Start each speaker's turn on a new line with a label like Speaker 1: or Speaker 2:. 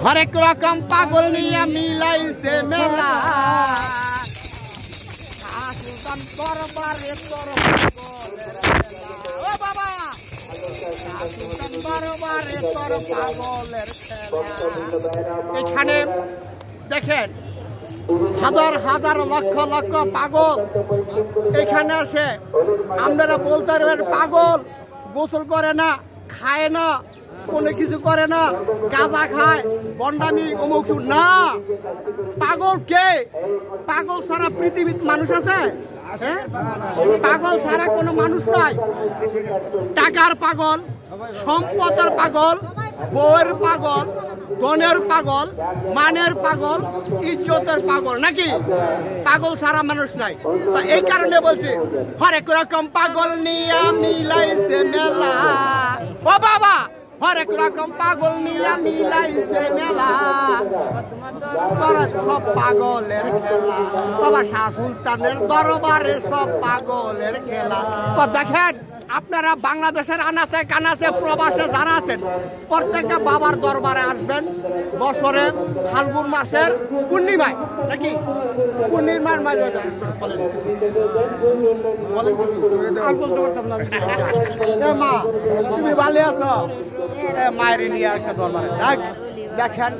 Speaker 1: হরেক রকম পাগল নিয়ে মিলাইছে মেলা সুলতান দরবারে তোর পাগলের খেলা। ও বাবা সুলতান দরবারে তোর পাগলের খেলা। এখানে দেখেন হাজার হাজার লক্ষ লক্ষ পাগল এখানে আসে। আপনারা বলতে পারবেন পাগল গোসল করে না, খায় না, কোনো কিছু করে না, গাঁজা খায়, বন্ডামি অমুক না। পাগল কে? পাগল ছাড়া পৃথিবীতে মানুষ আছে? হ্যাঁ, পাগল ছাড়া কোনো মানুষ নাই। টাকার পাগল, সম্পদের পাগল, বউয়ের পাগল, ধনের পাগল, মানের পাগল, ইজ্জতের পাগল, নাকি? পাগল ছাড়া মানুষ নাই। তা এই কারণে বলছি হরেক রকম পাগল নিয়ে মিলাইছে মেলা। ও বাবা হরেক রকম পাগল নিয়ে মিলাইছে মেলা। তোরা সব পাগলের খেলা। বাবা শাহ সুলতানের দরবারে সব পাগলের খেলা। তো দেখেন আপনারা বাংলাদেশের আনাচে কানাচে প্রবাসে যারা আছেন প্রত্যেকটা বাবার দরবারে আসবেন বছরে ফাল্গুন মাসের পূর্ণিমায়, নাকি? পূর্ণিমার মাঝে মা তুমি ভালো আছো? মায়ের নিয়ে একটা দরবারে দেখেন।